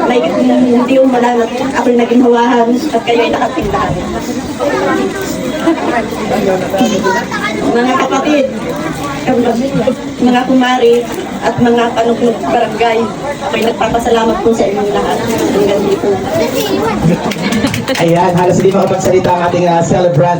may hindi umulan at ako'y naging hawahan at kayo'y nakatindahan. Mga kapatid, mga kumari at mga panuklog barangay, ako'y nagpapasalamat po sa inyong lahat. Hanggang dito. Ayan, halos hindi makapagsalita ang ating celebrant.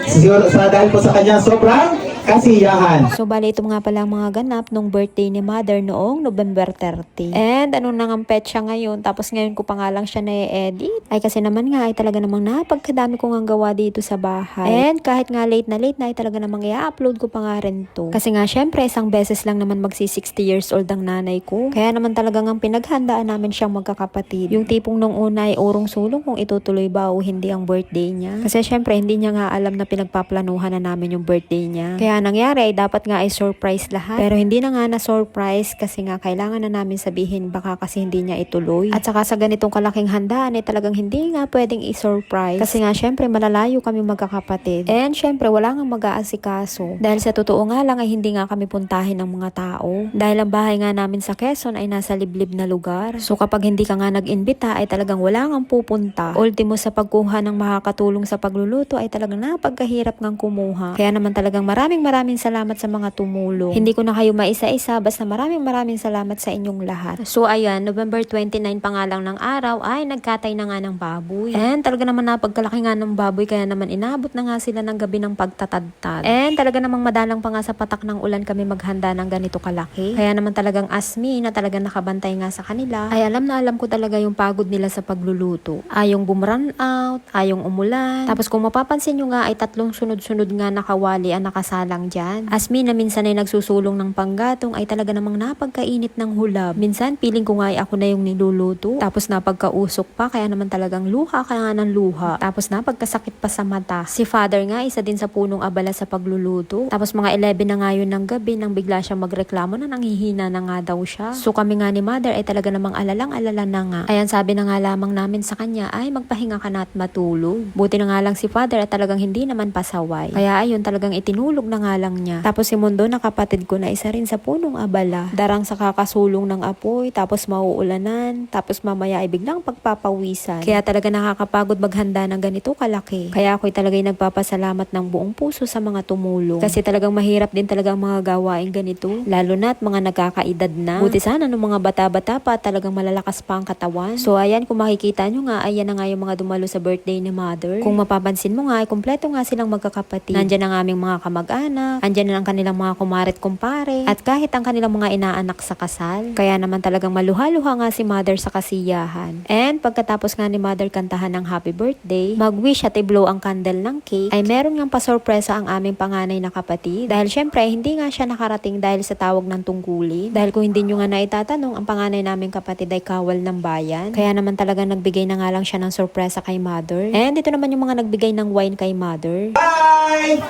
Siguro dahil po sa kanya sobrang kasiyahan. So bali ito nga pala ang mga ganap nung birthday ni Mother noong November 30. And ano nang ang petsa ngayon, tapos ngayon ko pa nga lang siya na-edit. Ay kasi naman nga ay talaga namang napagkadami kong ang gawa dito sa bahay. And kahit nga late na ay talaga namang i-upload ko pa nga rin to. Kasi nga syempre isang beses lang naman magsi 60 years old ang nanay ko. Kaya naman talagang ang pinaghandaan namin siyang magkakapatid. Yung tipong nung una ay urong sulong kung itutuloy ba o hindi ang birthday niya. Kasi syempre hindi niya nga alam na pinagpaplanuhan na namin yung birthday niya. Kaya nangyari ay dapat nga ay surprise lahat. Pero hindi na nga na surprise kasi nga kailangan na namin sabihin baka kasi hindi niya ituloy. At saka sa ganitong kalaking handaan ay talagang hindi nga pwedeng i-surprise. Kasi nga syempre malalayo kami magkakapatid. And syempre wala nga mag-aasikaso. Dahil sa totoo nga lang ay hindi nga kami puntahin ng mga tao. Dahil ang bahay nga namin sa Quezon ay nasa liblib na lugar. So kapag hindi ka nga nag-imbita ay talagang wala nga pupunta. Ultimo sa pagkuha ng makakatulong sa pagluluto ay talagang napagkahirap ngang kumuha. Kaya naman talagang maraming salamat sa mga tumulong. Hindi ko na kayo maisa-isa, basta maraming salamat sa inyong lahat. So ayan, November 29 pa nga lang ng araw ay nagkatay na nga ng baboy. And talaga naman napagkalaki nga ng baboy kaya naman inabot na nga sila ng gabi ng pagtatadtad. And talaga namang madalang pa nga sa patak ng ulan kami maghanda ng ganito kalaki. Kaya naman talagang asmi na talagang nakabantay nga sa kanila ay alam na alam ko talaga yung pagod nila sa pagluluto. Ayong bumrun out, ayong umulan. Tapos kung mapapansin nyo nga ay tatlong sunod-sunod nga nakawali ang nakasalang dyan. Asmi na minsan ay nagsusulong ng panggatong ay talaga namang napagkainit ng hulab. Minsan piling ko nga ay ako na yung niluluto. Tapos napagkausok pa kaya naman talagang luha kaya nga ng luha. Tapos napagkasakit pa sa mata. Si father nga isa din sa punong abala sa pagluluto. Tapos mga 11 na nga yun ng gabi nang bigla siyang magreklamo na nanghihina na nga daw siya. So kami nga ni mother ay talaga namang alalang-alala na nga. Ayan sabi na nga lamang namin sa kanya ay magpahinga ka na at matulog. Buti na nga lang si father at talagang hindi naman pasaway. Kaya ayun talagang itinulog na nga lang niya. Tapos si Mundo na kapatid ko na isa rin sa punong abala. Darang sa kakasulong ng apoy, tapos mauulanan, tapos mamaya ay biglang pagpapawisan. Kaya talaga nakakapagod maghanda ng ganito kalaki. Kaya ako'y talaga'y nagpapasalamat ng buong puso sa mga tumulong. Kasi talagang mahirap din talaga ang mga gawain ganito. Lalo na't mga nagkakaedad na. Buti sana nung mga bata-bata pa talagang malalakas pa ang katawan. So ayan kung makikita nyo nga, ayan na nga yung mga dumalo sa birthday ni mother. Kung mapapansin mo nga ay kumpleto nga silang magkakapatid. Nandyan ang aming mga kamag-anak, andyan na ang kanilang mga kumaret kumpare, at kahit ang kanilang mga inaanak sa kasal. Kaya naman talagang maluha-luha nga si mother sa kasiyahan. And pagkatapos nga ni mother kantahan ng happy birthday, mag-wish at i-blow ang candle ng cake, ay meron ngang pasorpresa ang aming panganay na kapatid. Dahil syempre, hindi nga siya nakarating dahil sa tawag ng tungkulin. Dahil kung hindi nyo nga naitatanong, ang panganay naming kapatid ay kawal ng bayan. Kaya naman talagang nagbigay na nga lang siya ng sorpresa kay mother. And ito naman yung mga nagbigay ng wine kay mother. Bye!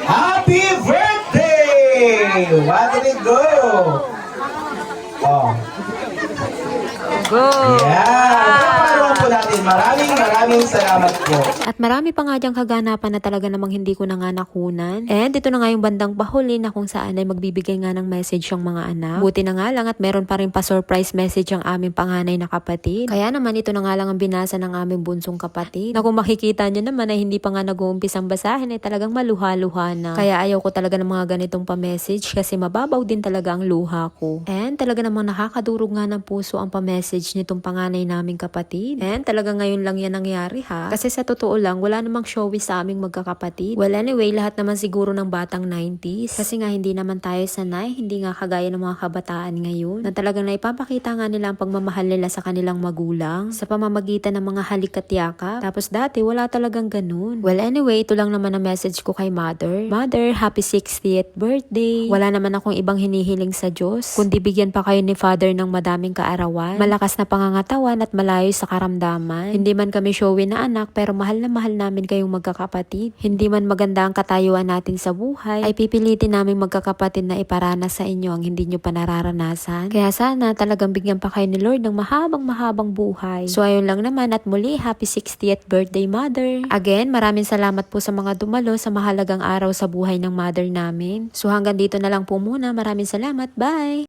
Happy birthday! What did it go? Oh. Go! Yeah! Po natin. Maraming salamat po. At marami pa nga diyang kaganapan na talaga namang hindi ko na nga nakunan. And ito na nga yung bandang pahuli na kung saan ay magbibigay nga ng message yung mga anak. Buti na nga lang at meron pa rin pa surprise message ang aming panganay na kapatid. Kaya naman ito na nga lang ang binasa ng aming bunsong kapatid. Na kung makikita niyo naman ay hindi pa nga nag-uumpisang basahin ay talagang maluha-luha na. Kaya ayaw ko talaga ng mga ganitong pa-message kasi mababaw din talaga ang luha ko. And talaga namang nakakadurog nga ng puso ang pa-message nitong panganay naming kapatid. And talaga ngayon lang yan nangyari ha. Kasi sa totoo lang, wala namang showy sa aming magkakapatid. Well anyway, lahat naman siguro ng batang 90s. Kasi nga hindi naman tayo sanay, hindi nga kagaya ng mga kabataan ngayon. Na talagang naipapakita nga nila ang pagmamahal nila sa kanilang magulang. Sa pamamagitan ng mga halik at yakap. Tapos dati, wala talagang ganun. Well anyway, ito lang naman ang message ko kay mother. Mother, happy 60th birthday. Wala naman akong ibang hinihiling sa Diyos. Kundi bigyan pa kayo ni father ng madaming kaarawan. Malakas na pangangatawan at malayo sa karamdaman. Hindi man kami showy na anak pero mahal na mahal namin kayong magkakapatid. Hindi man maganda ang katayuan natin sa buhay ay pipilitin namin magkakapatid na iparanas sa inyo ang hindi nyo pa nararanasan. Kaya sana talagang bigyan pa kayo ni Lord ng mahabang buhay. So ayun lang naman at muli happy 60th birthday mother. Again, maraming salamat po sa mga dumalo sa mahalagang araw sa buhay ng mother namin. So hanggang dito na lang po muna. Maraming salamat. Bye!